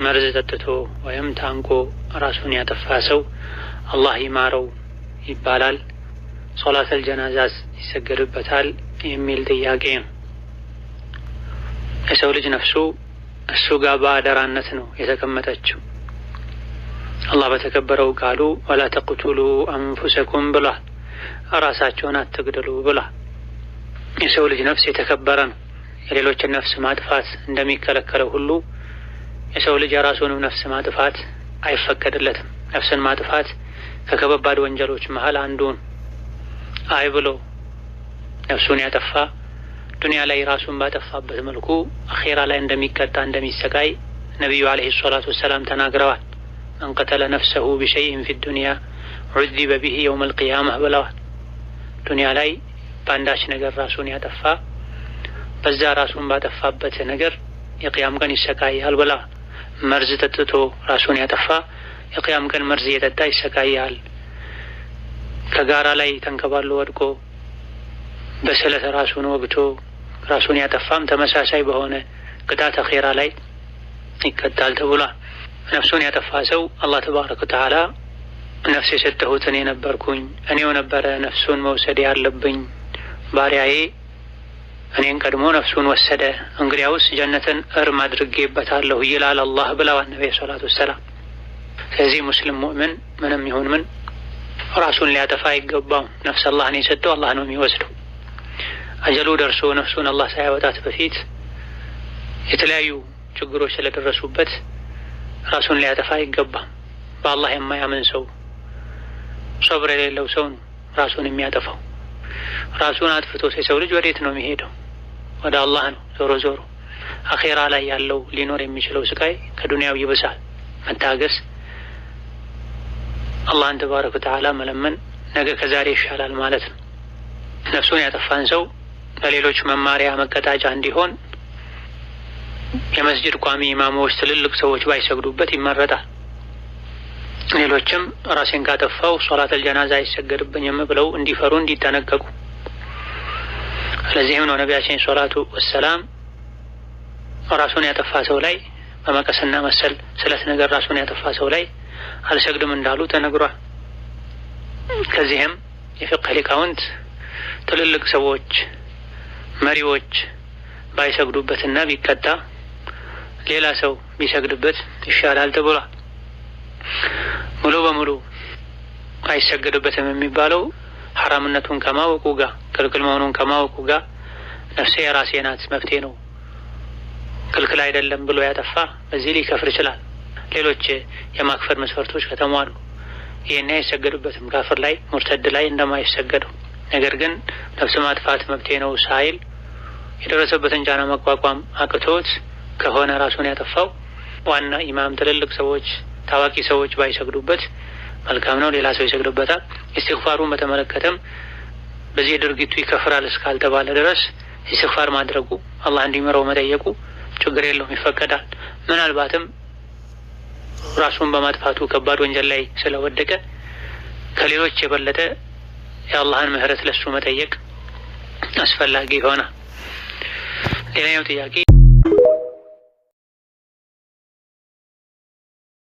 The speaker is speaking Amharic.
መርዝ ጠጥቶ ወይም ታንቆ ራሱን ያጠፋ ሰው አላህ ይማረው ይባላል? ሶላተል ጀናዛስ ይሰገድበታል? የሚል ጥያቄ ነው። የሰው ልጅ ነፍሱ እሱ ጋር በአደራነት ነው የተቀመጠችው። አላህ በተከበረው ቃሉ ወላ ተቅቱሉ አንፉሰኩም ብሏል። ራሳቸውን አትግደሉ ብሏል። የሰው ልጅ ነፍስ የተከበረ ነው። የሌሎችን ነፍስ ማጥፋት እንደሚከለከለው ሁሉ የሰው ልጅ የራሱንም ነፍስ ማጥፋት አይፈቀድለትም። ነፍስን ማጥፋት ከከባድ ወንጀሎች መሃል አንዱን አይ ብሎ ነፍሱን ያጠፋ ዱንያ ላይ ራሱን ባጠፋበት መልኩ አኺራ ላይ እንደሚቀጣ እንደሚሰቃይ ነቢዩ አለይሂ ሰላቱ ወሰላም ተናግረዋል። መን ቀተለ ነፍሰሁ ቢሸይኢን ፊ ዱንያ ዑዚበ ቢሂ የውመል ቂያማህ ብለዋል። ዱንያ ላይ በአንዳች ነገር ራሱን ያጠፋ በዛ ራሱን ባጠፋበት ነገር የቅያም ቀን ይሰቃያል ብለዋል። መርዝ ጠጥቶ ራሱን ያጠፋ የቅያም ቀን መርዝ እየጠጣ ይሰቃያል። ከጋራ ላይ ተንከባሎ ወድቆ በስለት ራሱን ወግቶ ራሱን ያጠፋም ተመሳሳይ በሆነ ቅጣት አኺራ ላይ ይቀጣል ተብሏል። ነፍሱን ያጠፋ ሰው አላህ ተባረከ ወተዓላ ነፍስ የሰጠሁት እኔ ነበርኩኝ፣ እኔው ነበረ ነፍሱን መውሰድ ያለብኝ፣ ባሪያዬ እኔን ቀድሞ ነፍሱን ወሰደ፣ እንግዲያውስ ጀነትን እርም አድርጌበታለሁ ይላል አላህ ብለዋል ነብዩ ሰለላሁ ዐለይሂ ወሰለም። ስለዚህ ሙስሊም ሙእምን ምንም ይሁን ምን ራሱን ሊያጠፋ አይገባውም። ነፍስ አላህ ነው የሰጠው፣ አላህ ነው የሚወስደው። አጀሉ ደርሶ ነፍሱን አላህ ሳያወጣት በፊት የተለያዩ ችግሮች ስለደረሱበት ራሱን ሊያጠፋ አይገባም። በአላህ የማያምን ሰው ሶብር የሌለው ሰው ነው ራሱን የሚያጠፋው። ራሱን አጥፍቶ የሰው ልጅ ወዴት ነው የሚሄደው? ወደ አላህ ነው ዞሮ ዞሮ። አኺራ ላይ ያለው ሊኖር የሚችለው ስቃይ ከዱንያው ይብሳል። መታገስ፣ አላህን ተባረከ ወተዓላ መለመን ነገ ከዛሬ ይሻላል ማለት ነው። ነፍሱን ያጠፋን ሰው ለሌሎች መማሪያ መቀጣጫ እንዲሆን የመስጂድ ቋሚ ኢማሞች ትልልቅ ሰዎች ባይሰግዱበት ይመረጣል። ሌሎችም ራሴን ካጠፋው ሶላተል ጀናዛ አይሰገድብኝም ብለው እንዲፈሩ እንዲጠነቀቁ። ስለዚህም ነው ነቢያችን ሰላቱ ወሰላም ራሱን ያጠፋ ሰው ላይ በመቀስና መሰል ስለት ነገር ራሱን ያጠፋ ሰው ላይ አልሰግድም እንዳሉ ተነግሯል። ከዚህም የፍቅህ ሊቃውንት ትልልቅ ሰዎች መሪዎች ባይሰግዱበትና ቢቀጣ ሌላ ሰው ቢሰግድበት ይሻላል ተብሏል። ሙሉ በሙሉ አይሰገድበትም የሚባለው ሐራምነቱን ከማወቁ ጋር ክልክል መሆኑን ከማወቁ ጋር ነፍሴ የራሴ ናት መብቴ ነው ክልክል አይደለም ብሎ ያጠፋ በዚህ ሊከፍር ይችላል። ሌሎች የማክፈር መስፈርቶች ከተሟሉ ይሄን አይሰገድበትም። ካፍር ላይ ሙርተድ ላይ እንደማይሰገደው ነገር ግን ነፍስ ማጥፋት መብቴ ነው ሳይል የደረሰበትን ጫና መቋቋም አቅቶት ከሆነ ራሱን ያጠፋው ዋና ኢማም ትልልቅ ሰዎች ታዋቂ ሰዎች ባይሰግዱበት መልካም ነው። ሌላ ሰው ይሰግዱበታል። ኢስቲግፋሩን በተመለከተም በዚህ ድርጊቱ ይከፍራል እስካልተባለ ድረስ ኢስቲግፋር ማድረጉ አላህ እንዲምረው መጠየቁ ችግር የለውም፣ ይፈቀዳል። ምናልባትም ራሱን በማጥፋቱ ከባድ ወንጀል ላይ ስለወደቀ ከሌሎች የበለጠ የአላህን ምህረት ለሱ መጠየቅ አስፈላጊ ይሆናል። ሌላኛው ጥያቄ